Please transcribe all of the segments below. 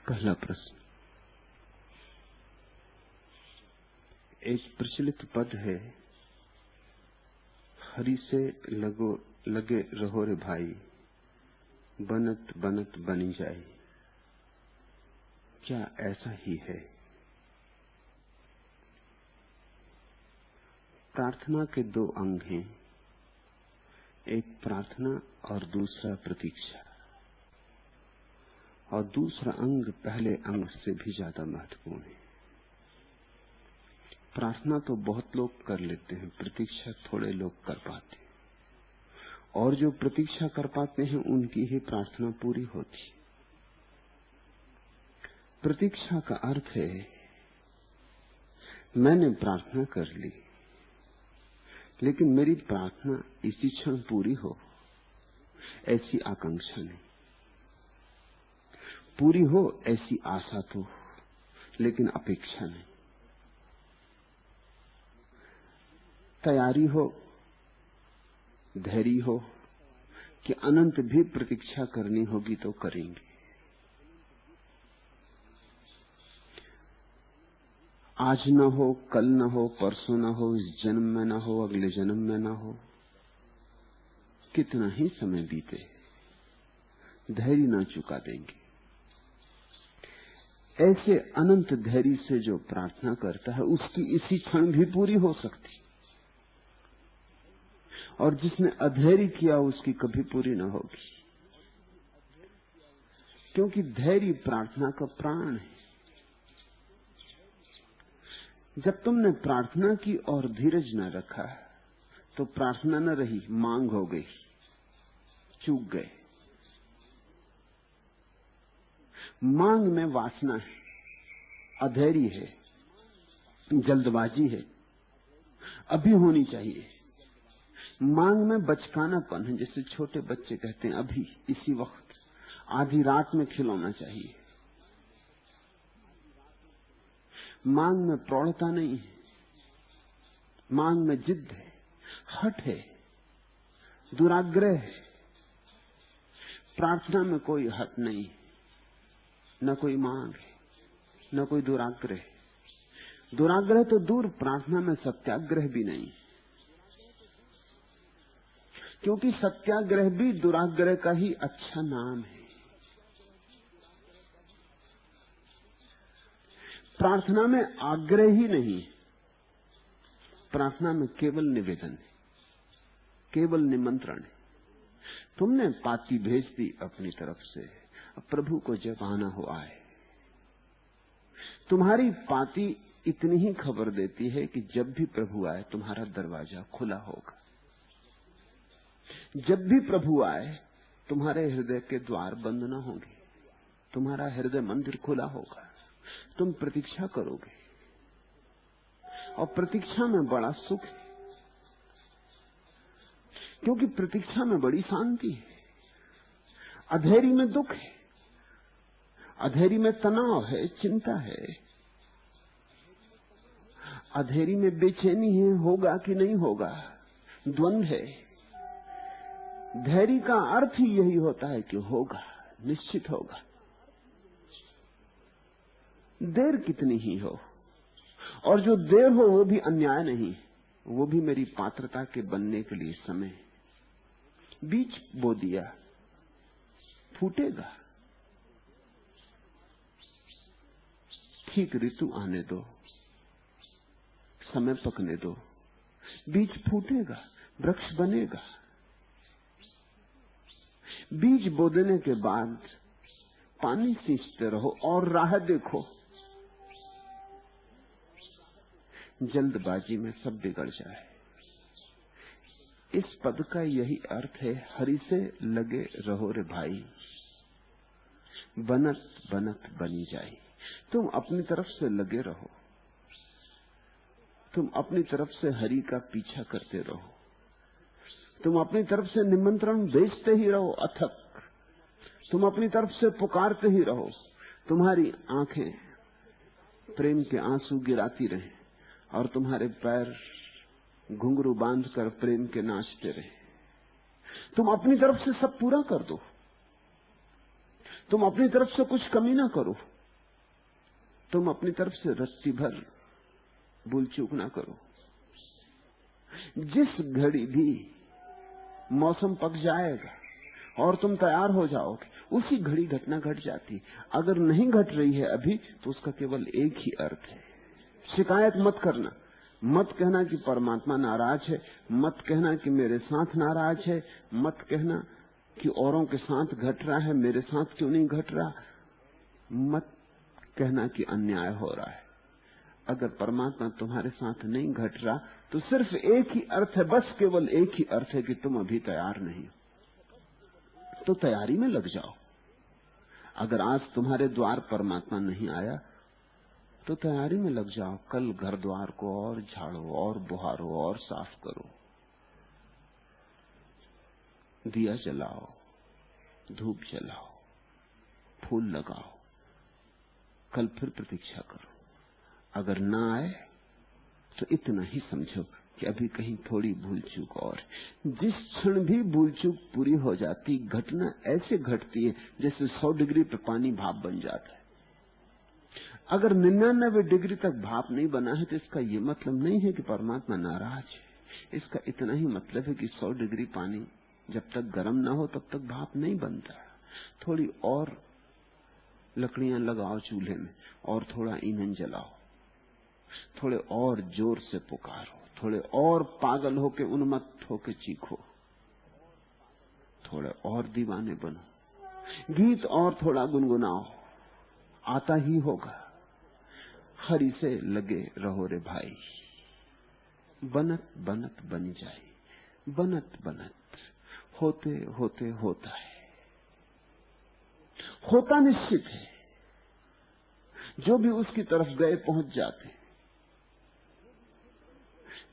पहला प्रश्न। एक प्रचलित पद है, हरि से लगे रहो रे भाई, बनत बनत बनी जाए। क्या ऐसा ही है? प्रार्थना के दो अंग हैं, एक प्रार्थना और दूसरा प्रतीक्षा। और दूसरा अंग पहले अंग से भी ज्यादा महत्वपूर्ण है। प्रार्थना तो बहुत लोग कर लेते हैं, प्रतीक्षा थोड़े लोग कर पाते हैं, और जो प्रतीक्षा कर पाते हैं उनकी ही प्रार्थना पूरी होती। प्रतीक्षा का अर्थ है मैंने प्रार्थना कर ली, लेकिन मेरी प्रार्थना इसी क्षण पूरी हो ऐसी आकांक्षा नहीं, पूरी हो ऐसी आशा तो, लेकिन अपेक्षा नहीं। तैयारी हो, धैर्य हो कि अनंत भी प्रतीक्षा करनी होगी तो करेंगे। आज न हो, कल न हो, परसों न हो, इस जन्म में न हो, अगले जन्म में न हो, कितना ही समय बीते, धैर्य न चुका देंगे। ऐसे अनंत धैर्य से जो प्रार्थना करता है उसकी इसी क्षण भी पूरी हो सकती, और जिसने अधैर्य किया उसकी कभी पूरी न होगी, क्योंकि धैर्य प्रार्थना का प्राण है। जब तुमने प्रार्थना की और धीरज न रखा तो प्रार्थना न रही, मांग हो गई, चूक गए। मांग में वासना है, अधैर्य है, जल्दबाजी है, अभी होनी चाहिए। मांग में बचकानापन है, जैसे छोटे बच्चे कहते हैं अभी, इसी वक्त, आधी रात में खिलौना चाहिए। मांग में प्रौढ़ता नहीं है, मांग में जिद है, हठ है, दुराग्रह है। प्रार्थना में कोई हठ नहीं, न कोई मांग है, न कोई दुराग्रह। दुराग्रह तो दूर, प्रार्थना में सत्याग्रह भी नहीं, क्योंकि सत्याग्रह भी दुराग्रह का ही अच्छा नाम है। प्रार्थना में आग्रह ही नहीं, प्रार्थना में केवल निवेदन है, केवल निमंत्रण है। तुमने पाती भेज दी अपनी तरफ से, अब प्रभु को जब आना हो आए। तुम्हारी पाती इतनी ही खबर देती है कि जब भी प्रभु आए तुम्हारा दरवाजा खुला होगा। जब भी प्रभु आए तुम्हारे हृदय के द्वार बंद न होंगे, तुम्हारा हृदय मंदिर खुला होगा। तुम प्रतीक्षा करोगे, और प्रतीक्षा में बड़ा सुख है, क्योंकि प्रतीक्षा में बड़ी शांति है। अधैर्य में दुख है, अधैर्य में तनाव है, चिंता है, अधैर्य में बेचैनी है, होगा कि नहीं होगा, द्वंद्व है। धैर्य का अर्थ ही यही होता है कि होगा, निश्चित होगा, देर कितनी ही हो। और जो देर हो वो भी अन्याय नहीं, वो भी मेरी पात्रता के बनने के लिए समय। बीज बो दिया, फूटेगा, ठीक ऋतु आने दो, समय पकने दो, बीज फूटेगा, वृक्ष बनेगा। बीज बो देने के बाद पानी सींचते रहो और राह देखो। जल्दबाजी में सब बिगड़ जाए। इस पद का यही अर्थ है, हरि से लगे रहो रे भाई, बनत बनत बनी जाए। तुम अपनी तरफ से लगे रहो, तुम अपनी तरफ से हरि का पीछा करते रहो, तुम अपनी तरफ से निमंत्रण भेजते ही रहो अथक, तुम अपनी तरफ से पुकारते ही रहो। तुम्हारी आंखें प्रेम के आंसू गिराती रहें और तुम्हारे पैर घुंघरू बांधकर प्रेम के नाचते रहे। तुम अपनी तरफ से सब पूरा कर दो, तुम अपनी तरफ से कुछ कमी ना करो। तुम अपनी तरफ से रत्ती भर भूल चूक ना करो। जिस घड़ी भी मौसम पक जाएगा और तुम तैयार हो जाओगे, उसी घड़ी घटना घट जाती। अगर नहीं घट रही है अभी, तो उसका केवल एक ही अर्थ है। शिकायत मत करना, मत कहना कि परमात्मा नाराज है, मत कहना कि मेरे साथ नाराज है, मत कहना कि औरों के साथ घट रहा है, मेरे साथ क्यों नहीं घट रहा, मत कहना कि अन्याय हो रहा है। अगर परमात्मा तुम्हारे साथ नहीं घट रहा, तो सिर्फ एक ही अर्थ है, बस केवल एक ही अर्थ है कि तुम अभी तैयार नहीं हो। तो तैयारी में लग जाओ। अगर आज तुम्हारे द्वार परमात्मा नहीं आया, तो तैयारी में लग जाओ। कल घर द्वार को और झाड़ो और बुहारो और साफ करो, दिया जलाओ, धूप जलाओ, फूल लगाओ। कल फिर प्रतीक्षा करो। अगर ना आए तो इतना ही समझो कि अभी कहीं थोड़ी भूल चूक और। जिस क्षण भी भूल चूक पूरी हो जाती, घटना ऐसे घटती है जैसे 100 डिग्री पे पानी भाप बन जाता है। अगर 99 डिग्री तक भाप नहीं बना है, तो इसका यह मतलब नहीं है कि परमात्मा नाराज है। इसका इतना ही मतलब है कि 100 डिग्री पानी जब तक गर्म ना हो तब तक भाप नहीं बनता। थोड़ी और लकड़ियां लगाओ चूल्हे में, और थोड़ा ईंधन जलाओ, थोड़े और जोर से पुकारो, थोड़े और पागल होके उन्मत्त होके चीखो, थोड़े और दीवाने बनो, गीत और थोड़ा गुनगुनाओ, आता ही होगा। हरि से लगे रहो रे भाई, बनत बनत बन जाए, बनत बनत होते होते होता है, होता निश्चित है। जो भी उसकी तरफ गए पहुंच जाते।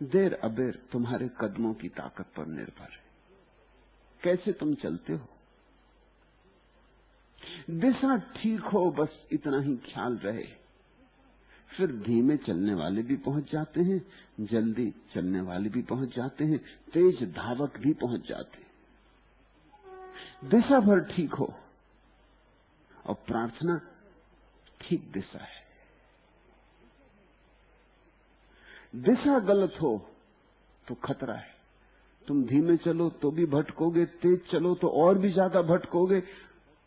देर अबेर तुम्हारे कदमों की ताकत पर निर्भर है, कैसे तुम चलते हो। दिशा ठीक हो, बस इतना ही ख्याल रहे। फिर धीमे चलने वाले भी पहुंच जाते हैं, जल्दी चलने वाले भी पहुंच जाते हैं, तेज धावक भी पहुंच जाते हैं। दिशा भर ठीक हो, और प्रार्थना ठीक दिशा है। दिशा गलत हो तो खतरा है। तुम धीमे चलो तो भी भटकोगे, तेज चलो तो और भी ज्यादा भटकोगे।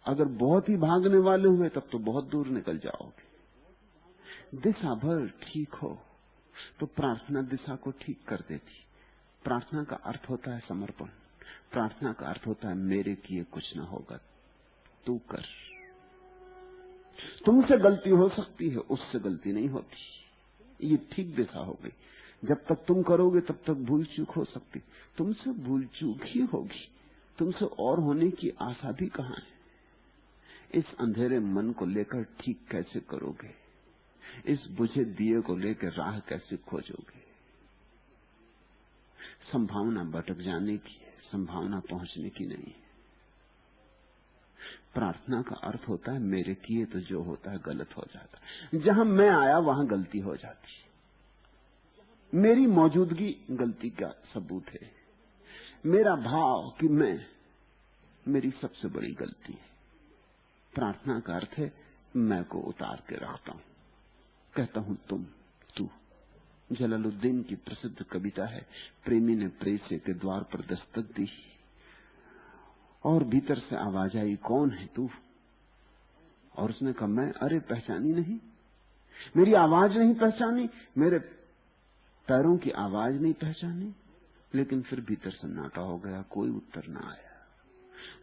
अगर बहुत ही भागने वाले हुए तब तो बहुत दूर निकल जाओगे। दिशा भर ठीक हो तो प्रार्थना दिशा को ठीक कर देती। प्रार्थना का अर्थ होता है समर्पण। प्रार्थना का अर्थ होता है मेरे किए कुछ ना होगा, तू कर। तुमसे गलती हो सकती है, उससे गलती नहीं होती। ये ठीक दिशा हो गई। जब तक तुम करोगे तब तक भूल चूक हो सकती। तुमसे भूल चूक ही होगी, तुमसे और होने की आशा भी कहां है। इस अंधेरे मन को लेकर ठीक कैसे करोगे? इस बुझे दिए को लेकर राह कैसे खोजोगे? संभावना भटक जाने की है, संभावना पहुंचने की नहीं है। प्रार्थना का अर्थ होता है मेरे किए तो जो होता है गलत हो जाता है। जहां मैं आया वहां गलती हो जाती। मेरी मौजूदगी गलती का सबूत है। मेरा भाव कि मेरी सबसे बड़ी गलती है। प्रार्थना का अर्थ है मैं को उतार के रखता हूं, कहता हूं तू। जलालुद्दीन की प्रसिद्ध कविता है, प्रेमी ने प्रेयसी के द्वार पर दस्तक दी और भीतर से आवाज आई, कौन है तू? और उसने कहा मैं। अरे पहचानी नहीं, मेरी आवाज नहीं पहचानी, मेरे पैरों की आवाज नहीं पहचानी। लेकिन फिर भीतर सन्नाटा हो गया, कोई उत्तर ना आया।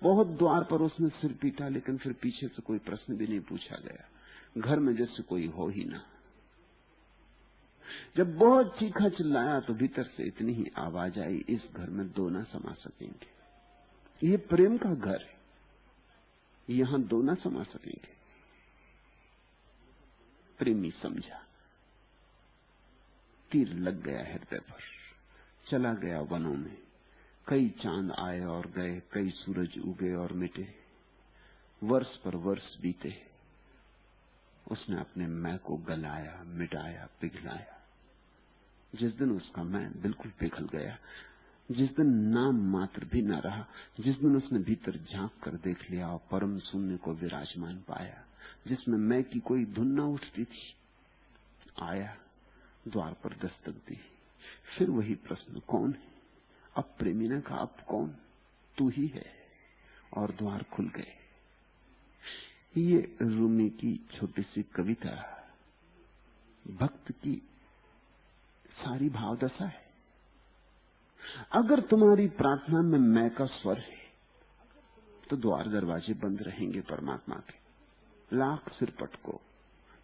बहुत द्वार पर उसने सिर पीटा, लेकिन फिर पीछे से कोई प्रश्न भी नहीं पूछा गया। घर में जैसे कोई हो ही ना। जब बहुत चीखा चिल्लाया तो भीतर से इतनी ही आवाज आई, इस घर में दो ना समा सकेंगे। ये प्रेम का घर है, यहां दो ना समा सकेंगे। प्रेमी समझा, तीर लग गया हृदय पर, चला गया वनों में। कई चांद आए और गए, कई सूरज उगे और मिटे, वर्ष पर वर्ष बीते। उसने अपने मैं को गलाया, मिटाया, पिघलाया। जिस दिन उसका मैं बिल्कुल पिघल गया, जिस दिन नाम मात्र भी न रहा, जिस दिन उसने भीतर झांक कर देख लिया और परम शून्य को विराजमान पाया, जिसमें मैं की कोई धुन न उठती थी। आया, द्वार पर दस्तक दी, फिर वही प्रश्न, कौन है? अब प्रेमी ने कहा, अब कौन? तू ही है। और द्वार खुल गए। ये रूमी की छोटी सी कविता भक्त की सारी भावदशा है। अगर तुम्हारी प्रार्थना में मैं का स्वर है तो द्वार दरवाजे बंद रहेंगे परमात्मा के। लाख सिर पटको,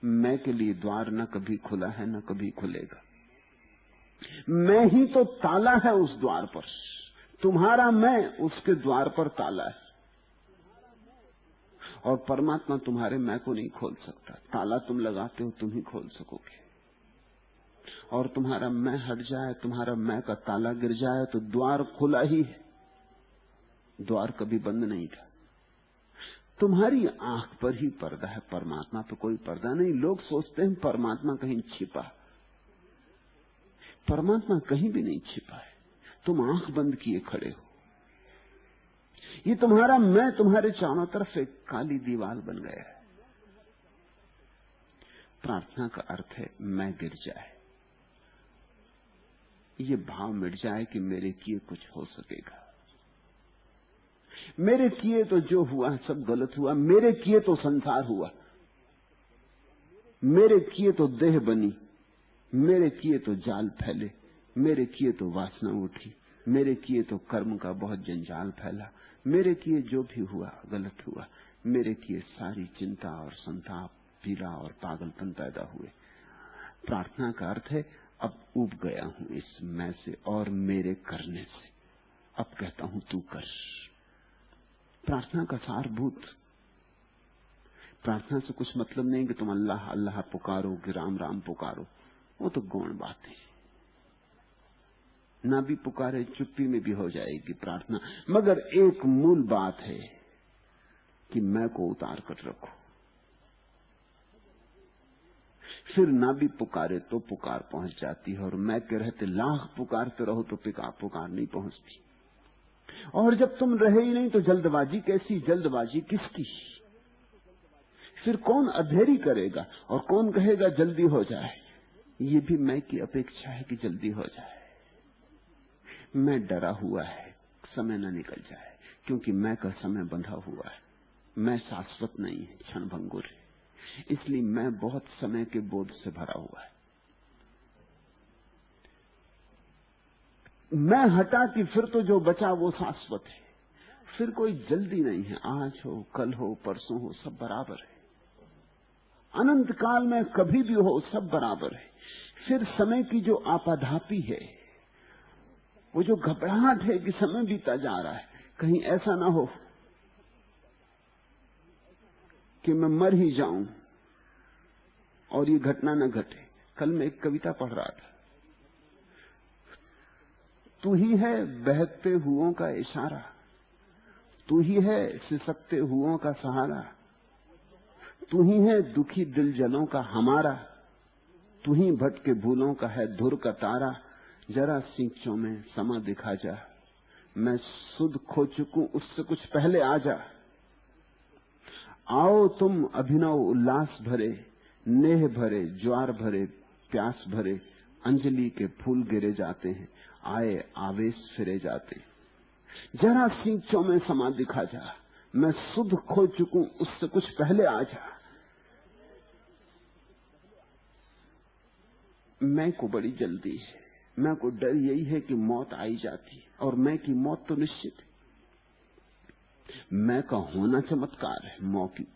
मैं के लिए द्वार न कभी खुला है न कभी खुलेगा। मैं ही तो ताला है उस द्वार पर, तुम्हारा मैं उसके द्वार पर ताला है। और परमात्मा तुम्हारे मैं को नहीं खोल सकता। ताला तुम लगाते हो, तुम ही खोल सकोगे। और तुम्हारा मैं हट जाए, तुम्हारा मैं का ताला गिर जाए तो द्वार खुला ही है, द्वार कभी बंद नहीं था। तुम्हारी आंख पर ही पर्दा है, परमात्मा पे कोई पर्दा नहीं। लोग सोचते हैं परमात्मा कहीं छिपा, परमात्मा कहीं भी नहीं छिपा है। तुम आंख बंद किए खड़े हो। ये तुम्हारा मैं तुम्हारे चारों तरफ एक काली दीवार बन गया है। प्रार्थना का अर्थ है मैं गिर जाए, ये भाव मिट जाए कि मेरे किए कुछ हो सकेगा। मेरे किए तो जो हुआ सब गलत हुआ, मेरे किए तो संसार हुआ, मेरे किए तो देह बनी, मेरे किए तो जाल फैले, मेरे किए तो वासना उठी, मेरे किए तो कर्म का बहुत जंजाल फैला, मेरे किए जो भी हुआ गलत हुआ, मेरे किए सारी चिंता और संताप, पीड़ा और पागलपन पैदा हुए। प्रार्थना का अर्थ है अब उब गया हूं इस मैं से और मेरे करने से, अब कहता हूं तू कर। प्रार्थना का सारभूत। प्रार्थना से कुछ मतलब नहीं कि तुम अल्लाह अल्लाह पुकारो कि राम राम पुकारो, वो तो गौण बात है। ना भी पुकारे चुप्पी में भी हो जाएगी प्रार्थना, मगर एक मूल बात है कि मैं को उतार कर रखो। फिर ना भी पुकारे तो पुकार पहुंच जाती है, और मैं के रहते लाख पुकारते रहो तो पुकार नहीं पहुंचती। और जब तुम रहे ही नहीं तो जल्दबाजी कैसी? जल्दबाजी किसकी? फिर कौन अधेरी करेगा और कौन कहेगा जल्दी हो जाए? ये भी मैं की अपेक्षा है कि जल्दी हो जाए। मैं डरा हुआ है समय न निकल जाए, क्योंकि मैं का समय बंधा हुआ है। मैं शाश्वत नहीं है, क्षणभंगुर है, इसलिए मैं बहुत समय के बोझ से भरा हुआ है। मैं हटा कि फिर तो जो बचा वो शाश्वत है। फिर कोई जल्दी नहीं है, आज हो कल हो परसों हो सब बराबर है। अनंत काल में कभी भी हो सब बराबर है। फिर समय की जो आपाधापी है, वो जो घबराहट है कि समय बीता जा रहा है, कहीं ऐसा ना हो कि मैं मर ही जाऊं और ये घटना न घटे। कल मैं एक कविता पढ़ रहा था, तू ही है बहकते हुओं का इशारा, तू ही है सिसकते हुओं का सहारा, तू ही है दुखी दिल जलों का हमारा, तू ही भटके भूलों का है धुर का तारा। जरा सींचों में समा दिखा जा, मैं सुध खो चुकूं उससे कुछ पहले आ जा। आओ तुम अभिनव उल्लास भरे, नेह भरे ज्वार भरे प्यास भरे, अंजलि के फूल गिरे जाते हैं, आए आवेश फिरे जाते। जरा सींचों में समा दिखा जा, मैं सुध खो चुकूं उससे कुछ पहले आ जा। मैं को बड़ी जल्दी है, मैं को डर यही है कि मौत आई जाती, और मैं की मौत तो निश्चित है। मैं का होना चमत्कार है,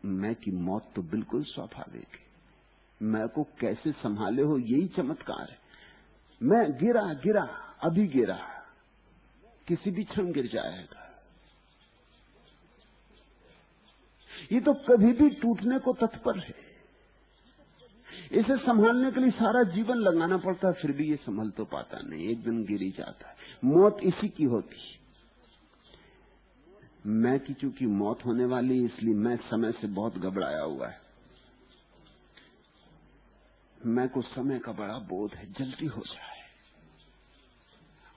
मैं की मौत तो बिल्कुल स्वाभाविक है। मैं को कैसे संभाले हो यही चमत्कार है। मैं गिरा गिरा अभी गिरा, किसी भी क्षण गिर जाएगा। ये तो कभी भी टूटने को तत्पर है। इसे संभालने के लिए सारा जीवन लगाना पड़ता है, फिर भी ये संभल तो पाता नहीं, एक दिन गिर ही जाता है। मौत इसी की होती। मैं की चूंकि मौत होने वाली, इसलिए मैं समय से बहुत घबराया हुआ है। मैं को समय का बड़ा बोध है, जल्दी हो जाए,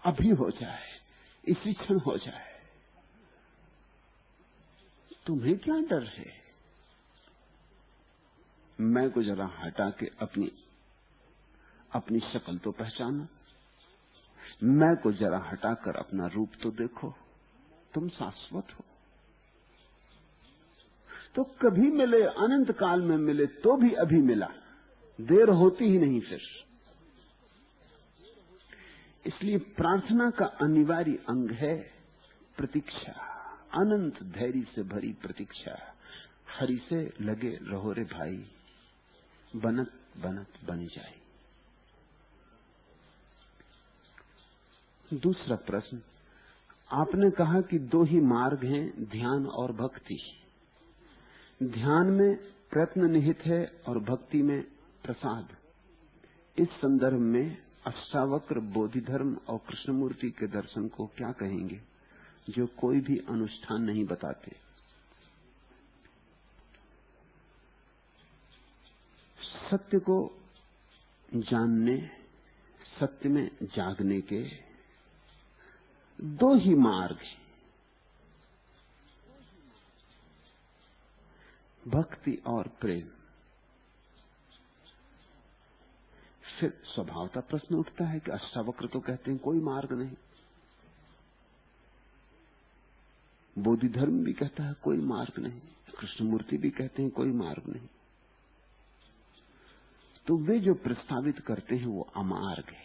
अभी हो जाए, इसी क्षण हो जाए। तुम्हें क्या डर है? मैं को जरा हटा के अपनी शक्ल तो पहचानो, मैं को जरा हटाकर अपना रूप तो देखो, तुम शाश्वत हो। तो कभी मिले, अनंत काल में मिले तो भी अभी मिला, देर होती ही नहीं फिर। इसलिए प्रार्थना का अनिवार्य अंग है प्रतीक्षा, अनंत धैर्य से भरी प्रतीक्षा। हरि से लगे रहो रे भाई, बनत बनत बन जाए। दूसरा प्रश्न, आपने कहा कि दो ही मार्ग हैं, ध्यान और भक्ति। ध्यान में प्रयत्न निहित है और भक्ति में प्रसाद। इस संदर्भ में अष्टावक्र, बोधिधर्म और कृष्णमूर्ति के दर्शन को क्या कहेंगे, जो कोई भी अनुष्ठान नहीं बताते? सत्य को जानने, सत्य में जागने के दो ही मार्ग हैं, भक्ति और प्रेम। फिर स्वभावतः प्रश्न उठता है कि अष्टावक्र तो कहते हैं कोई मार्ग नहीं, बोधिधर्म भी कहता है कोई मार्ग नहीं, कृष्णमूर्ति भी कहते हैं कोई मार्ग नहीं। तो वे जो प्रस्तावित करते हैं वो अमार्ग है,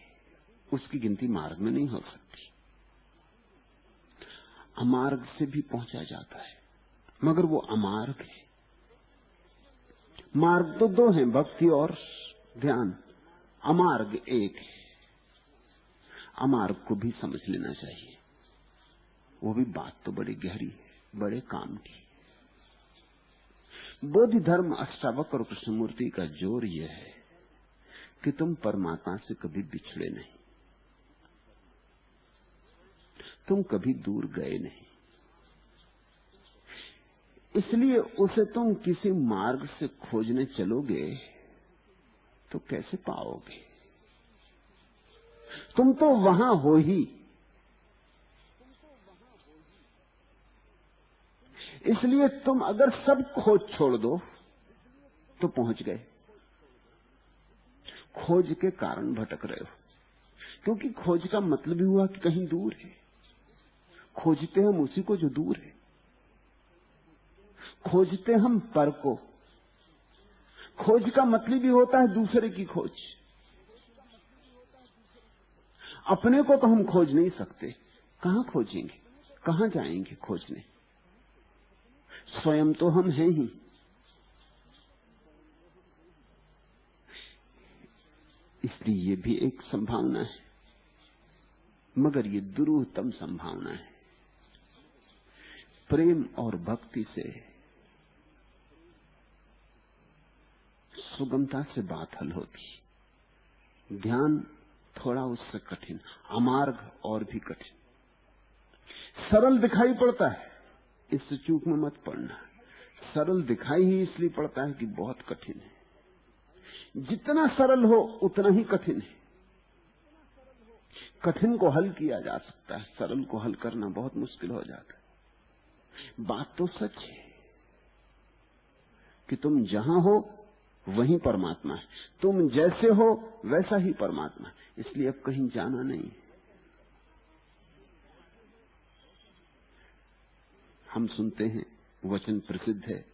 उसकी गिनती मार्ग में नहीं हो सकती। अमार्ग से भी पहुंचा जाता है, मगर वो अमार्ग है। मार्ग तो दो हैं, भक्ति और ध्यान, अमार्ग एक है। अमार्ग को भी समझ लेना चाहिए, वो भी बात तो बड़ी गहरी है, बड़े काम की। बोधिधर्म, अष्टावक्र और कृष्णमूर्ति का जोर यह है कि तुम परमात्मा से कभी बिछड़े नहीं, तुम कभी दूर गए नहीं, इसलिए उसे तुम किसी मार्ग से खोजने चलोगे तो कैसे पाओगे? तुम तो वहां हो ही। इसलिए तुम अगर सब खोज छोड़ दो तो पहुंच गए। खोज के कारण भटक रहे हो, क्योंकि खोज का मतलब ही हुआ कि कहीं दूर है। खोजते हम उसी को जो दूर है, खोजते हम पर को। खोज का मतलब ही होता है दूसरे की खोज। अपने को तो हम खोज नहीं सकते, कहां खोजेंगे, कहां जाएंगे खोजने? स्वयं तो हम हैं ही। इसलिए ये भी एक संभावना है, मगर ये दुरूहतम संभावना है। प्रेम और भक्ति से सुगमता से बात हल होती। ध्यान थोड़ा उससे कठिन, अमार्ग और भी कठिन। सरल दिखाई पड़ता है, इससे चूक में मत पड़ना। सरल दिखाई ही इसलिए पड़ता है कि बहुत कठिन है। जितना सरल हो उतना ही कठिन है। कठिन को हल किया जा सकता है, सरल को हल करना बहुत मुश्किल हो जाता है। बात तो सच है कि तुम जहां हो वहीं परमात्मा है, तुम जैसे हो वैसा ही परमात्मा है। इसलिए अब कहीं जाना नहीं। हम सुनते हैं, वचन प्रसिद्ध है,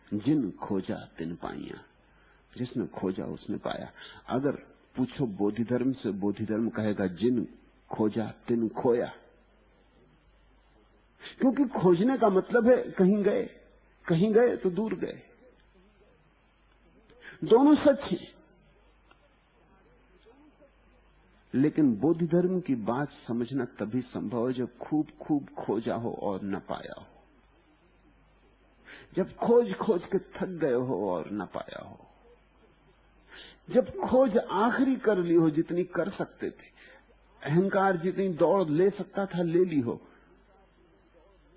जिन खोजा तिन पाइया। जिसने खोजा उसने पाया। अगर पूछो बोधिधर्म से, बोधिधर्म कहेगा जिन खोजा तिन खोया। क्योंकि खोजने का मतलब है कहीं गए तो दूर गए। दोनों सच है, लेकिन बोधिधर्म की बात समझना तभी संभव है जब खूब खूब खोजा हो और न पाया हो। जब खोज खोज के थक गए हो और न पाया हो। जब खोज आखिरी कर ली हो जितनी कर सकते थे, अहंकार जितनी दौड़ ले सकता था ले ली हो,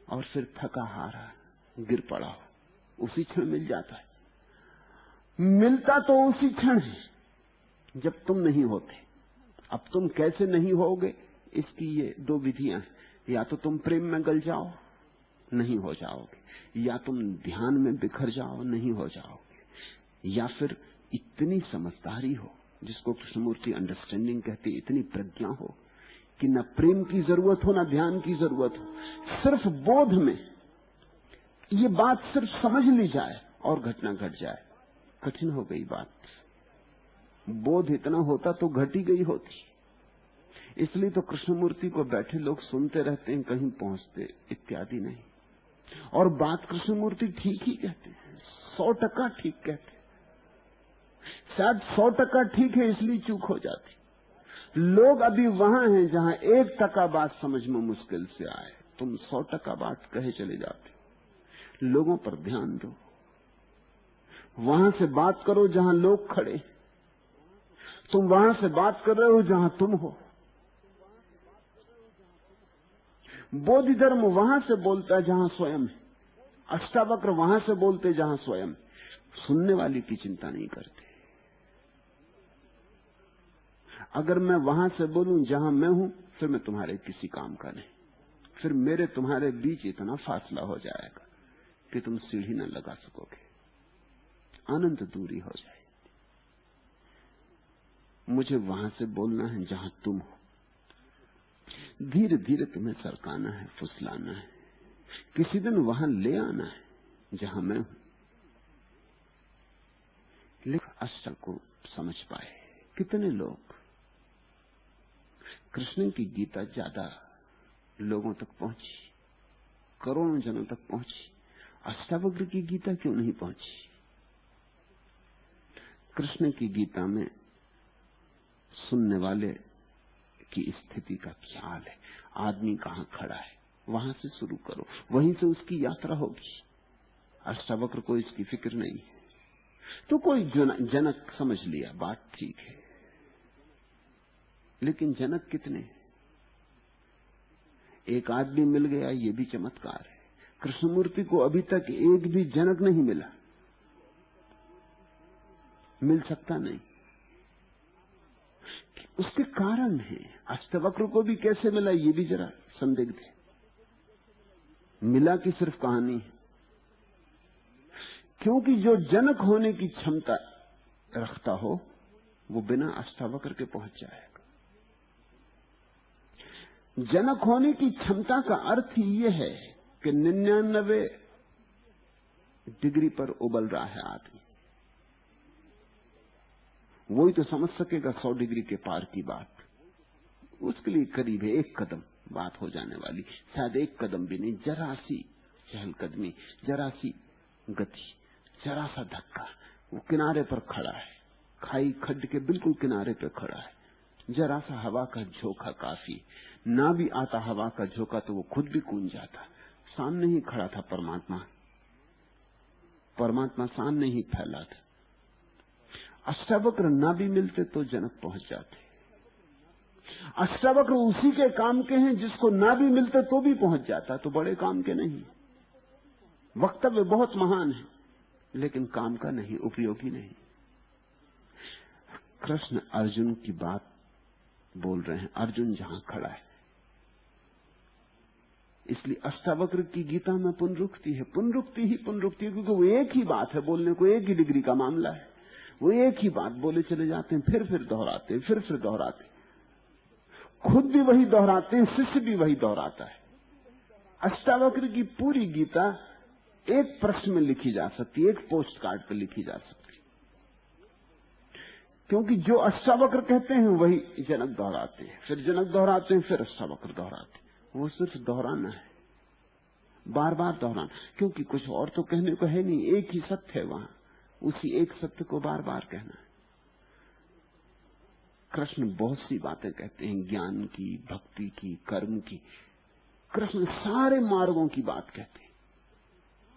और फिर थका हारा गिर पड़ा हो। उसी क्षण मिल जाता है। मिलता तो उसी क्षण है जब तुम नहीं होते। अब तुम कैसे नहीं होगे, इसकी ये दो विधियां हैं। या तो तुम प्रेम में गल जाओ, नहीं हो जाओगे, या तुम ध्यान में बिखर जाओ, नहीं हो जाओगे, या फिर इतनी समझदारी हो, जिसको कृष्णमूर्ति अंडरस्टैंडिंग कहते, इतनी प्रज्ञा हो कि न प्रेम की जरूरत हो, न ध्यान की जरूरत हो, सिर्फ बोध में ये बात सिर्फ समझ ली जाए और घटना घट जाए। कठिन हो गई बात। बोध इतना होता तो घट ही गई होती। इसलिए तो कृष्णमूर्ति को बैठे लोग सुनते रहते हैं, कहीं पहुंचते इत्यादि नहीं। और बात कृष्णमूर्ति ठीक ही कहते हैं, 100% ठीक कहते हैं। शायद 100% ठीक है, इसलिए चूक हो जाती। लोग अभी वहां हैं जहां 1% बात समझ में मुश्किल से आए। तुम 100% बात कहे चले जाते। लोगों पर ध्यान दो, वहां से बात करो जहां लोग खड़े। तुम वहां से बात कर रहे हो जहां तुम हो। बोधि धर्म वहां से बोलता है जहां स्वयं है। अष्टावक्र वहां से बोलते जहां स्वयं। सुनने वाली की चिंता नहीं करते। अगर मैं वहां से बोलूं जहां मैं हूं, फिर मैं तुम्हारे किसी काम का नहीं। फिर मेरे तुम्हारे बीच इतना फासला हो जाएगा कि तुम सीढ़ी न लगा सकोगे, अनंत दूरी हो जाएगी। मुझे वहां से बोलना है जहां तुम हो। धीरे धीरे तुम्हें सरकाना है, फुसलाना है, किसी दिन वहां ले आना है जहां मैं हूं। लेकिन अष्टक को समझ पाए कितने लोग। कृष्ण की गीता ज्यादा लोगों तक पहुंची, करोड़ों जनों तक पहुंची। अष्टावक्र की गीता क्यों नहीं पहुंची? कृष्ण की गीता में सुनने वाले की स्थिति का ख्याल है। आदमी कहां खड़ा है, वहां से शुरू करो, वहीं से उसकी यात्रा होगी। अष्टावक्र को इसकी फिक्र नहीं है। तो कोई जनक समझ लिया, बात ठीक है, लेकिन जनक कितने? एक आदमी मिल गया, ये भी चमत्कार है। कृष्णमूर्ति को अभी तक एक भी जनक नहीं मिला, मिल सकता नहीं। उसके कारण है। अष्टवक्र को भी कैसे मिला, ये भी जरा संदिग्ध है। मिला कि सिर्फ कहानी है? क्योंकि जो जनक होने की क्षमता रखता हो, वो बिना अष्टावक्र के पहुंच जाएगा। जनक होने की क्षमता का अर्थ ही यह है कि 99 डिग्री पर उबल रहा है आदमी। वही तो समझ सकेगा 100 डिग्री के पार की बात। उसके लिए करीब है 1 कदम बात हो जाने वाली, शायद 1 कदम भी नहीं, जरा सी चहलकदमी, जरा सी गति, जरा सा धक्का। वो किनारे पर खड़ा है, खाई खड्ड के बिल्कुल किनारे पर खड़ा है। जरा सा हवा का झोंका काफी, ना भी आता हवा का झोंका तो वो खुद भी कूद जाता। सामने ही खड़ा था परमात्मा, परमात्मा सामने ही फैला था। अष्टावक्र ना भी मिलते तो जनक पहुंच जाते। अष्टावक्र उसी के काम के हैं जिसको ना भी मिलते तो भी पहुंच जाता, तो बड़े काम के नहीं। वक्तव्य बहुत महान है, लेकिन काम का नहीं, उपयोगी नहीं। कृष्ण अर्जुन की बात बोल रहे हैं, अर्जुन जहां खड़ा है। इसलिए अष्टावक्र की गीता में पुनरुक्ति है, पुनरुक्ति ही पुनरुक्ति, क्योंकि वो एक ही बात है बोलने को, एक ही डिग्री का मामला है। वो एक ही बात बोले चले जाते हैं, फिर दोहराते हैं, फिर दोहराते हैं। खुद भी वही दोहराते हैं, शिष्य भी वही दोहराता है। अष्टावक्र की पूरी गीता एक प्रश्न में लिखी जा सकती है, एक पोस्ट कार्ड पर लिखी जा सकती, क्योंकि जो अष्टावक्र कहते हैं वही जनक दोहराते हैं, फिर जनक दोहराते हैं, फिर अष्टावक्र दोहराते हैं। वो सिर्फ दोहराना है, बार बार दोहराना, क्योंकि कुछ और तो कहने को है नहीं। एक ही सत्य है वहां, उसी एक सत्य को बार बार कहना है। कृष्ण बहुत सी बातें कहते हैं, ज्ञान की, भक्ति की, कर्म की। कृष्ण सारे मार्गों की बात कहते हैं,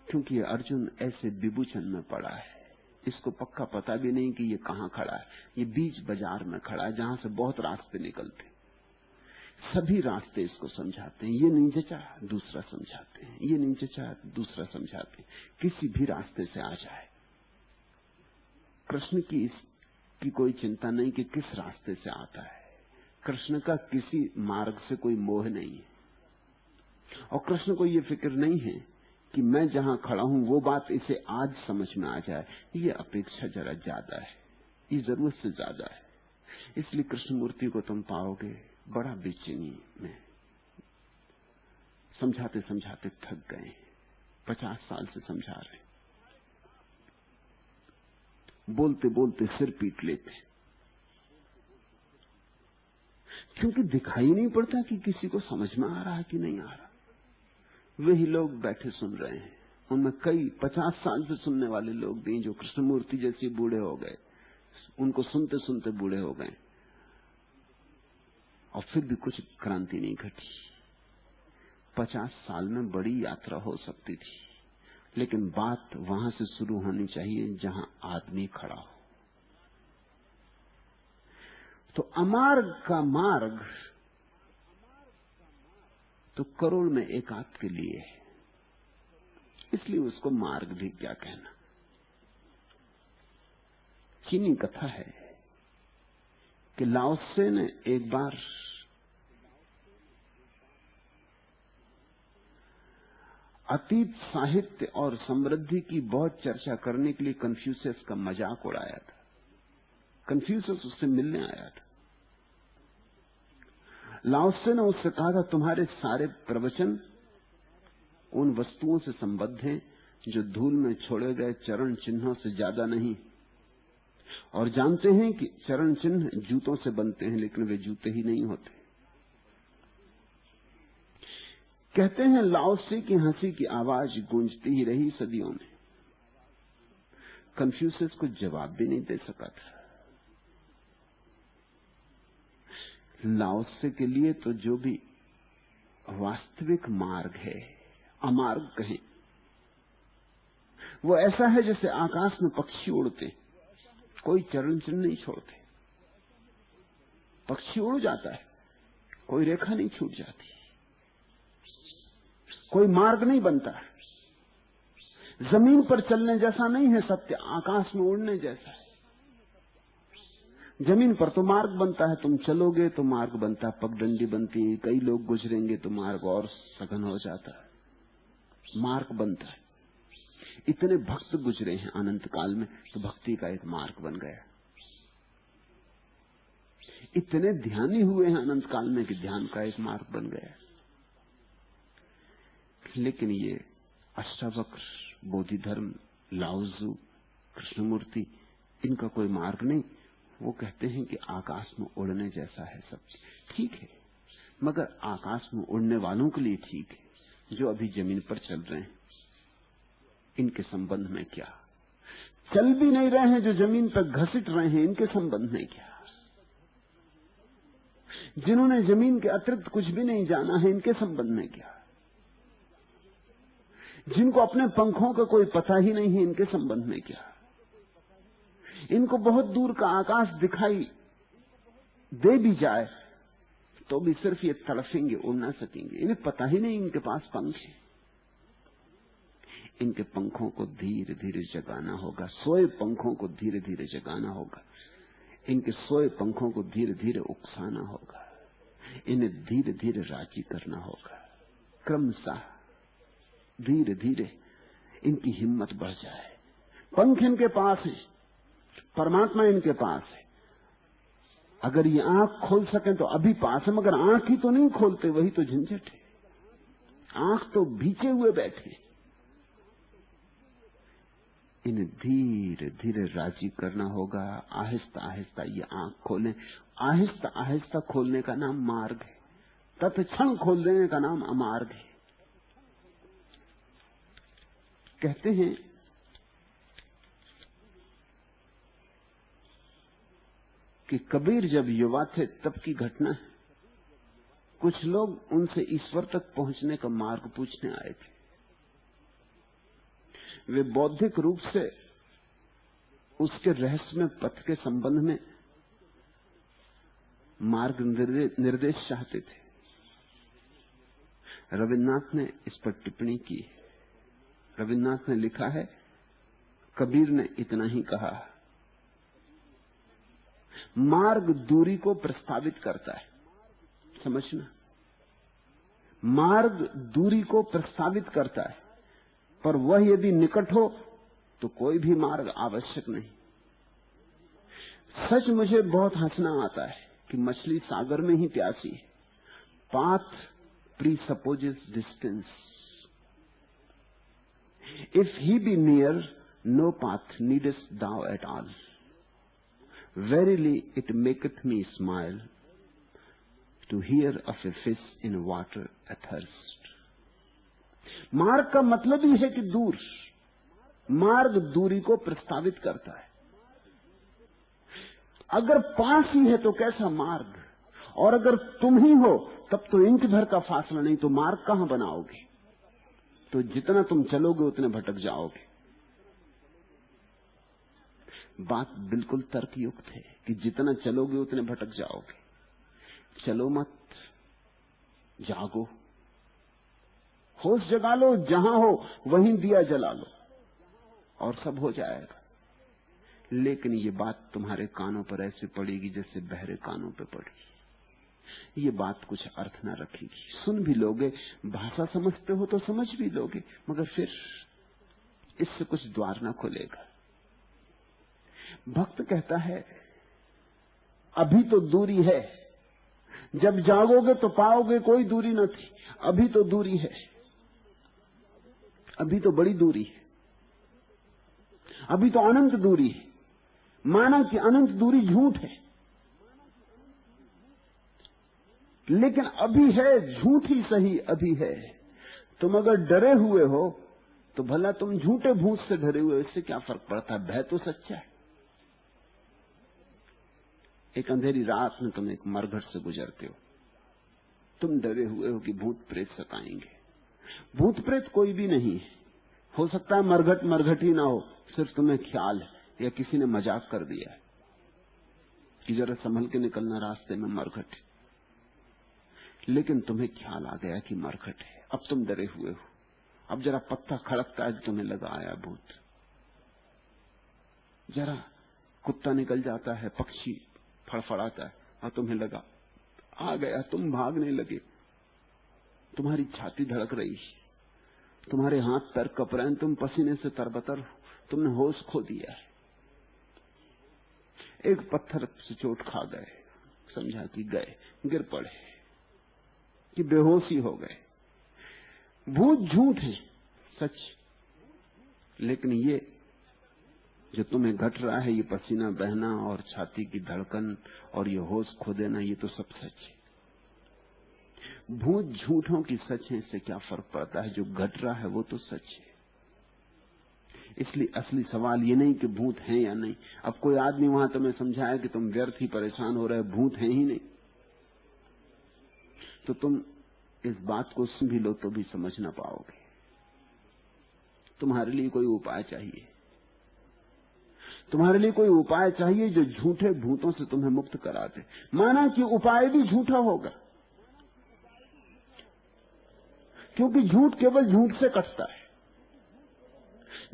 क्योंकि अर्जुन ऐसे विभूषण में पड़ा है, इसको पक्का पता भी नहीं कि ये कहां खड़ा है। ये बीच बाजार में खड़ा है, जहां से बहुत रास्ते निकलते। सभी रास्ते इसको समझाते हैं। ये नहीं जचा, दूसरा समझाते हैं, ये नहीं जचा, दूसरा समझाते हैं। किसी भी रास्ते से आ जाए, कृष्ण की इसकी कोई चिंता नहीं कि किस रास्ते से आता है। कृष्ण का किसी मार्ग से कोई मोह नहीं है, और कृष्ण को ये फिक्र नहीं है कि मैं जहां खड़ा हूं वो बात इसे आज समझ में आ जाए, ये अपेक्षा जरा ज्यादा है, ये जरूरत से ज्यादा है। इसलिए कृष्णमूर्ति को तुम पाओगे बड़ा बेचैनी में, समझाते समझाते थक गए, 50 साल से समझा रहे, बोलते बोलते सिर पीट लेते, क्योंकि दिखाई नहीं पड़ता कि किसी को समझ में आ रहा है कि नहीं आ रहा। वही लोग बैठे सुन रहे हैं, उनमें कई 50 साल से सुनने वाले लोग भी जो कृष्णमूर्ति जैसे बूढ़े हो गए, उनको सुनते सुनते बूढ़े हो गए, और फिर भी कुछ क्रांति नहीं घटी। 50 साल में बड़ी यात्रा हो सकती थी, लेकिन बात वहां से शुरू होनी चाहिए जहां आदमी खड़ा हो। तो अमार्ग का मार्ग तो करोड़ में एक आध के लिए है, इसलिए उसको मार्ग भी क्या कहना। चीनी कथा है कि लाओ त्से ने एक बार अतीत साहित्य और समृद्धि की बहुत चर्चा करने के लिए कन्फ्यूशियस का मजाक उड़ाया था। कन्फ्यूशियस उससे मिलने आया था। लाओ त्से ने उससे कहा था, तुम्हारे सारे प्रवचन उन वस्तुओं से संबद्ध हैं जो धूल में छोड़े गए चरण चिन्हों से ज्यादा नहीं, और जानते हैं कि चरण चिन्ह जूतों से बनते हैं, लेकिन वे जूते ही नहीं होते। कहते हैं लाओ त्से की हंसी की आवाज गूंजती ही रही सदियों में। कन्फ्यूशियस को जवाब भी नहीं दे सका था। लाओ त्से के लिए तो जो भी वास्तविक मार्ग है, अमार्ग कहें, वो ऐसा है जैसे आकाश में पक्षी उड़ते, कोई चरण चिन्ह नहीं छोड़ते। पक्षी उड़ जाता है, कोई रेखा नहीं छूट जाती, कोई मार्ग नहीं बनता। जमीन पर चलने जैसा नहीं है सत्य, आकाश में उड़ने जैसा है। जमीन पर तो मार्ग बनता है, तुम चलोगे तो मार्ग बनता है, पगडंडी बनती है, कई लोग गुजरेंगे तो मार्ग और सघन हो जाता है, मार्ग बनता है। इतने भक्त गुजरे हैं अनंत काल में, तो भक्ति का एक मार्ग बन गया। इतने ध्यानी हुए हैं अनंत काल में कि ध्यान का एक मार्ग बन गया। लेकिन ये अष्टावक्र, बोधिधर्म, लाओ त्से, कृष्णमूर्ति, इनका कोई मार्ग नहीं। वो कहते हैं कि आकाश में उड़ने जैसा है सब। ठीक है, मगर आकाश में उड़ने वालों के लिए ठीक है, जो अभी जमीन पर चल रहे हैं इनके संबंध में क्या? चल भी नहीं रहे हैं जो जमीन पर घसीट रहे हैं, इनके संबंध में क्या? जिन्होंने जमीन के अतिरिक्त कुछ भी नहीं जाना है, इनके संबंध में क्या? जिनको अपने पंखों का कोई पता ही नहीं है, इनके संबंध में क्या? इनको बहुत दूर का आकाश दिखाई दे भी जाए तो भी सिर्फ ये तड़फेंगे, उड़ ना सकेंगे। इन्हें पता ही नहीं इनके पास पंख है। इनके पंखों को धीरे धीरे जगाना होगा, सोए पंखों को धीरे धीरे जगाना होगा, इनके सोए पंखों को धीरे धीरे उकसाना होगा, इन्हें धीरे धीरे राजी करना होगा। क्रमशः धीरे धीरे इनकी हिम्मत बढ़ जाए। पंख इनके पास है, परमात्मा इनके पास है। अगर ये आंख खोल सकें तो अभी पास है, मगर आंख ही तो नहीं खोलते, वही तो झंझट है। आंख तो भीचे हुए बैठे। इन्हें धीरे धीरे राजी करना होगा। आहिस्ता आहिस्ता ये आंख खोलें। आहिस्ता आहिस्ता खोलने का नाम मार्ग है, तत्क्षण खोल देने का नाम अमार्ग है। कहते हैं कि कबीर जब युवा थे तब की घटना है। कुछ लोग उनसे ईश्वर तक पहुंचने का मार्ग पूछने आए थे। वे बौद्धिक रूप से उसके रहस्यमय पथ के संबंध में मार्ग निर्देश चाहते थे। रविन्द्रनाथ ने इस पर टिप्पणी की। रविन्द्रनाथ ने लिखा है, कबीर ने इतना ही कहा, मार्ग दूरी को प्रस्तावित करता है। समझना, मार्ग दूरी को प्रस्तावित करता है, पर वह यदि निकट हो तो कोई भी मार्ग आवश्यक नहीं। सच मुझे बहुत हंसना आता है कि मछली सागर में ही प्यासी है। Path presupposes distance, if he be near no path needest thou at all. Verily it maketh me smile to hear of a fish in water athirst. मार्ग का मतलब ही है कि दूर, मार्ग दूरी को प्रस्तावित करता है। अगर पास ही है तो कैसा मार्ग, और अगर तुम ही हो तब तो इंच भर का फासला नहीं, तो मार्ग कहां बनाओगे? तो जितना तुम चलोगे उतने भटक जाओगे। बात बिल्कुल तर्कयुक्त है कि जितना चलोगे उतने भटक जाओगे। चलो मत, जागो, होश जगा लो, जहां हो वहीं दिया जला लो और सब हो जाएगा। लेकिन ये बात तुम्हारे कानों पर ऐसे पड़ेगी जैसे बहरे कानों पर पड़ी। ये बात कुछ अर्थ ना रखेगी। सुन भी लोगे, भाषा समझते हो तो समझ भी लोगे, मगर फिर इससे कुछ द्वार ना खुलेगा। भक्त कहता है अभी तो दूरी है, जब जागोगे तो पाओगे कोई दूरी न थी। अभी तो दूरी है, अभी तो बड़ी दूरी है, अभी तो अनंत दूरी है। माना कि अनंत दूरी झूठ है, लेकिन अभी है, झूठ ही सही अभी है। तुम अगर डरे हुए हो तो भला तुम झूठे भूत से डरे हुए, इससे क्या फर्क पड़ता है? भय तो सच्चा है। एक अंधेरी रात में तुम एक मरघट से गुजरते हो, तुम डरे हुए हो कि भूत प्रेत सताएंगे। भूत प्रेत कोई भी नहीं है, हो सकता है मरघट मरघट ही ना हो, सिर्फ तुम्हें ख्याल है या किसी ने मजाक कर दिया है कि जरा संभल के निकलना, रास्ते में मरघट है। लेकिन तुम्हें ख्याल आ गया कि मरघट है, अब तुम डरे हुए हो। अब जरा पत्ता खड़कता है, तुम्हें लगा आया भूत। जरा कुत्ता निकल जाता है, पक्षी फड़फड़ाता है और तुम्हें लगा आ गया। तुम भागने लगे, तुम्हारी छाती धड़क रही, तुम्हारे हाथ पैर कप रहे हैं, तुम पसीने से तरबतर हो, तुमने होश खो दिया है। एक पत्थर से चोट खा गए, समझा कि गए, गिर पड़े कि बेहोशी हो गए। भूत झूठ है, सच। लेकिन ये जो तुम्हें घट रहा है, ये पसीना बहना और छाती की धड़कन और ये होश खो देना, ये तो सब सच है। भूत झूठों की सच है, इससे क्या फर्क पड़ता है? जो घट रहा है वो तो सच है। इसलिए असली सवाल ये नहीं कि भूत हैं या नहीं। अब कोई आदमी वहां तुम्हें समझाए कि तुम व्यर्थ ही परेशान हो रहे, भूत हैं ही नहीं, तो तुम इस बात को सुन भी लो तो भी समझ ना पाओगे। तुम्हारे लिए कोई उपाय चाहिए, तुम्हारे लिए कोई उपाय चाहिए जो झूठे भूतों से तुम्हें मुक्त करा दे। माना कि उपाय भी झूठा होगा, क्योंकि झूठ केवल झूठ से कटता है।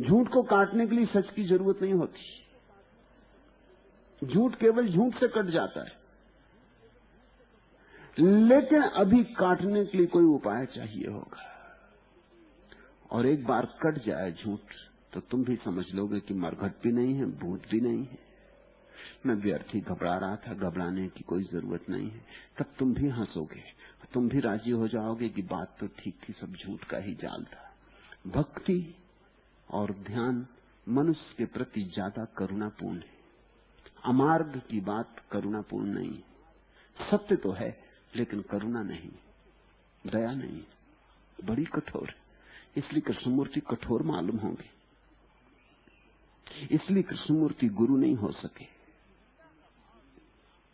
झूठ को काटने के लिए सच की जरूरत नहीं होती, झूठ केवल झूठ से कट जाता है। लेकिन अभी काटने के लिए कोई उपाय चाहिए होगा, और एक बार कट जाए झूठ तो तुम भी समझ लोगे कि मरघट भी नहीं है, भूत भी नहीं है। मैं व्यर्थ ही घबरा रहा था, घबराने की कोई जरूरत नहीं है। तब तुम भी हंसोगे, तुम भी राजी हो जाओगे कि बात तो ठीक थी, सब झूठ का ही जाल था। भक्ति और ध्यान मनुष्य के प्रति ज्यादा करुणापूर्ण है। अमार्ग की बात करुणापूर्ण नहीं है। सत्य तो है लेकिन करुणा नहीं, दया नहीं, बड़ी कठोर है। इसलिए कृष्णमूर्ति कठोर मालूम होंगे, इसलिए कृष्णमूर्ति गुरु नहीं हो सके।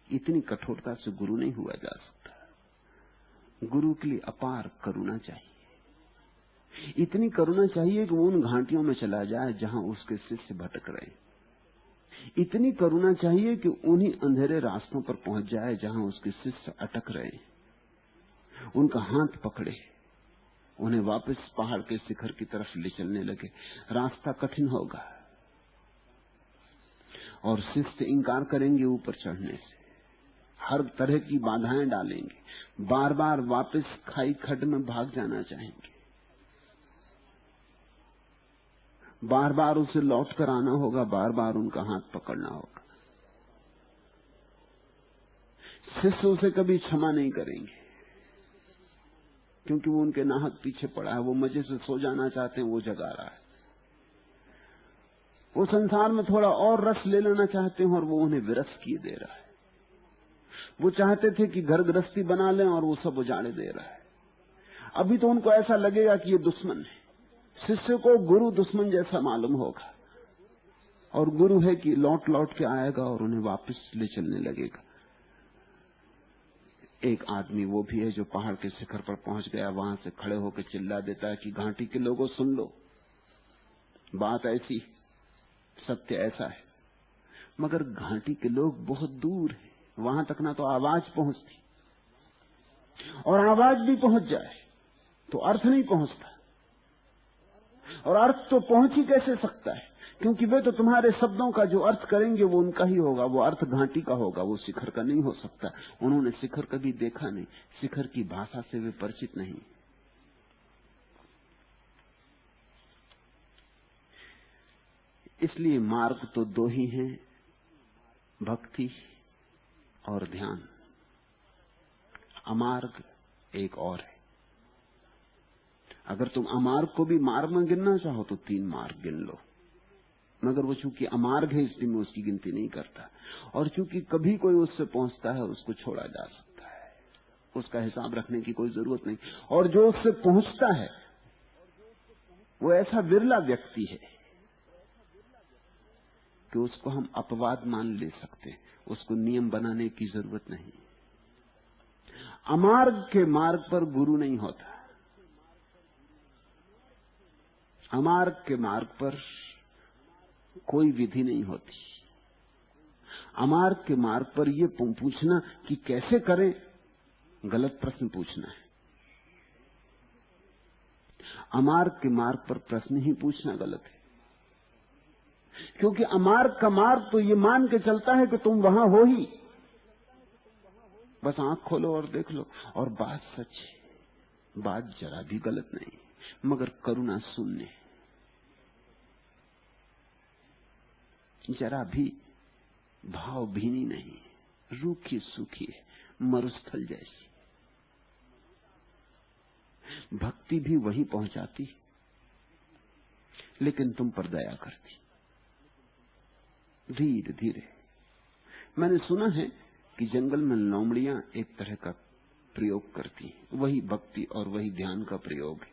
इतनी कठोरता से गुरु नहीं हुआ जा सकता। गुरु के लिए अपार करुणा चाहिए। इतनी करुणा चाहिए कि वो उन घाटियों में चला जाए जहां उसके शिष्य भटक रहे। इतनी करुणा चाहिए कि उन्हीं अंधेरे रास्तों पर पहुंच जाए जहां उसके शिष्य अटक रहे, उनका हाथ पकड़े, उन्हें वापस पहाड़ के शिखर की तरफ ले चलने लगे। रास्ता कठिन होगा और शिष्य इंकार करेंगे ऊपर चढ़ने से, हर तरह की बाधाएं डालेंगे, बार बार वापस खाई खड्ड में भाग जाना चाहेंगे। बार बार उसे लौट कर आना होगा, बार बार उनका हाथ पकड़ना होगा। शिष्य उसे कभी क्षमा नहीं करेंगे, क्योंकि वो उनके नाहक पीछे पड़ा है। वो मजे से सो जाना चाहते हैं, वो जगा रहा है। वो संसार में थोड़ा और रस ले लेना चाहते हैं और वो उन्हें विरस किए दे रहा है। वो चाहते थे कि घर गृहस्थी बना लें और वो सब उजाड़े दे रहा है। अभी तो उनको ऐसा लगेगा कि ये दुश्मन है। शिष्य को गुरु दुश्मन जैसा मालूम होगा, और गुरु है कि लौट लौट के आएगा और उन्हें वापस ले चलने लगेगा। एक आदमी वो भी है जो पहाड़ के शिखर पर पहुंच गया, वहां से खड़े होकर चिल्ला देता है कि घाटी के लोगों सुन लो, बात ऐसी, सत्य ऐसा है। मगर घाटी के लोग बहुत दूर हैं, वहां तक ना तो आवाज पहुंचती, और आवाज भी पहुंच जाए तो अर्थ नहीं पहुंचता, और अर्थ तो पहुंच ही कैसे सकता है, क्योंकि वे तो तुम्हारे शब्दों का जो अर्थ करेंगे वो उनका ही होगा, वो अर्थ घाटी का होगा, वो शिखर का नहीं हो सकता। उन्होंने शिखर कभी देखा नहीं, शिखर की भाषा से वे परिचित नहीं। इसलिए मार्ग तो दो ही हैं, भक्ति और ध्यान। अमार्ग एक और है। अगर तुम अमार्ग को भी मार्ग में गिनना चाहो तो 3 मार्ग गिन लो, मगर वो चूंकि अमार्ग है इसलिए मैं उसकी गिनती नहीं करता। और चूंकि कभी कोई उससे पहुंचता है उसको छोड़ा जा सकता है, उसका हिसाब रखने की कोई जरूरत नहीं। और जो उससे पहुंचता है वो ऐसा विरला व्यक्ति है कि उसको हम अपवाद मान ले सकते हैं, उसको नियम बनाने की जरूरत नहीं। अमार्ग के मार्ग पर गुरु नहीं होता, अमार्ग के मार्ग पर कोई विधि नहीं होती। अमार्ग के मार्ग पर यह पूछना कि कैसे करें, गलत प्रश्न पूछना है। अमार्ग के मार्ग पर प्रश्न ही पूछना गलत है, क्योंकि अमार्ग का मार्ग तो ये मान के चलता है कि तुम वहां हो ही, बस आंख खोलो और देख लो। और बात सच है, बात जरा भी गलत नहीं, मगर करुणा शून्य, जरा भी भाव भीनी नहीं, रूखी सूखी है, मरुस्थल जैसी। भक्ति भी वही पहुंचाती, लेकिन तुम पर दया करती, धीरे धीरे। मैंने सुना है कि जंगल में लोमड़ियां एक तरह का प्रयोग करती हैं, वही भक्ति और वही ध्यान का प्रयोग है।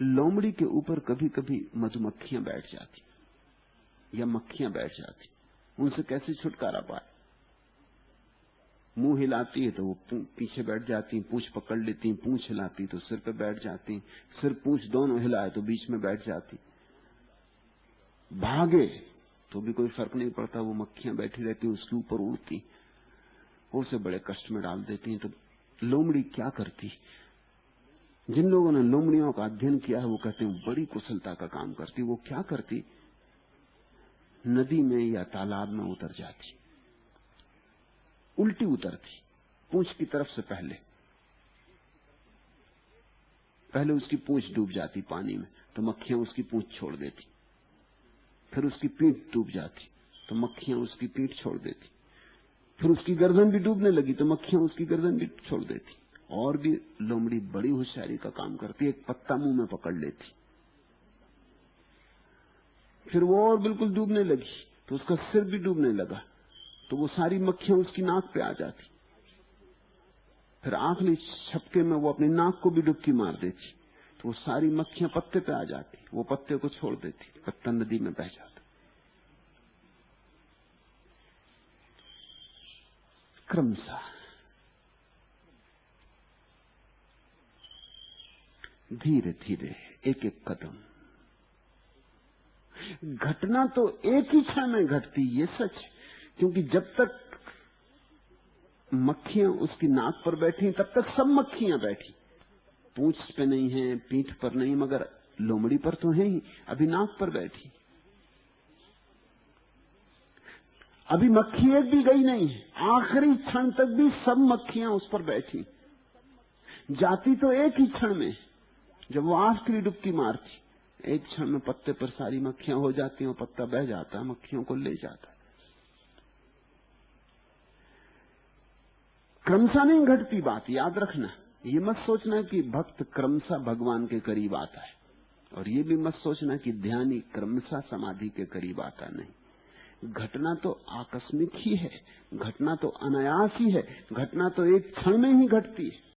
लोमड़ी के ऊपर कभी कभी मधुमक्खियां बैठ जाती या मक्खियां बैठ जाती, उनसे कैसे छुटकारा पाए? मुंह हिलाती है तो वो पीछे बैठ जाती, पूंछ पकड़ लेती, पूंछ हिलाती तो सिर पे बैठ जाती, सिर पूंछ दोनों हिलाए तो बीच में बैठ जाती। भागे तो भी कोई फर्क नहीं पड़ता, वो मक्खियां बैठी रहती, उसके ऊपर उड़ती, उसे बड़े कष्ट में डाल देती। तो लोमड़ी क्या करती? जिन लोगों ने लोमड़ियों का अध्ययन किया है वो कहते हैं बड़ी कुशलता का काम करती। वो क्या करती? नदी में या तालाब में उतर जाती, उल्टी उतरती, पूंछ की तरफ से पहले उसकी पूंछ डूब जाती पानी में तो मक्खियां उसकी पूंछ छोड़ देती, फिर उसकी पीठ डूब जाती तो मक्खियां उसकी पीठ छोड़ देती, फिर उसकी गर्दन भी डूबने लगी तो मक्खियां उसकी गर्दन भी छोड़ देती। और भी लोमड़ी बड़ी होशियारी का काम करती, एक पत्ता मुंह में पकड़ लेती, फिर वो और बिल्कुल डूबने लगी तो उसका सिर भी डूबने लगा तो वो सारी मक्खियां उसकी नाक पे आ जाती, फिर आखिरी झपके में वो अपनी नाक को भी डुबकी मार देती तो वो सारी मक्खियां पत्ते पे आ जाती, वो पत्ते को छोड़ देती, पत्ता नदी में बह जाता। क्रमशः धीरे धीरे एक एक कदम, घटना तो एक ही क्षण में घटती, ये सच, क्योंकि जब तक मक्खियां उसकी नाक पर बैठी तब तक सब मक्खियां बैठी, पूंछ पे नहीं है, पीठ पर नहीं, मगर लोमड़ी पर तो है ही, अभी नाक पर बैठी। अभी मक्खी एक भी गई नहीं है, आखिरी क्षण तक भी सब मक्खियां उस पर बैठी, जाती तो एक ही क्षण में जब वो आखिरी डुबकी मारती, एक क्षण में पत्ते पर सारी मक्खियां हो जाती हैं और पत्ता बह जाता है, मक्खियों को ले जाता है। क्रमशः नहीं घटती बात, याद रखना। ये मत सोचना कि भक्त क्रमशः भगवान के करीब आता है, और ये भी मत सोचना कि ध्यानी क्रमशः समाधि के करीब आता नहीं। घटना तो आकस्मिक ही है, घटना तो अनायास ही है, घटना तो एक क्षण में ही घटती है।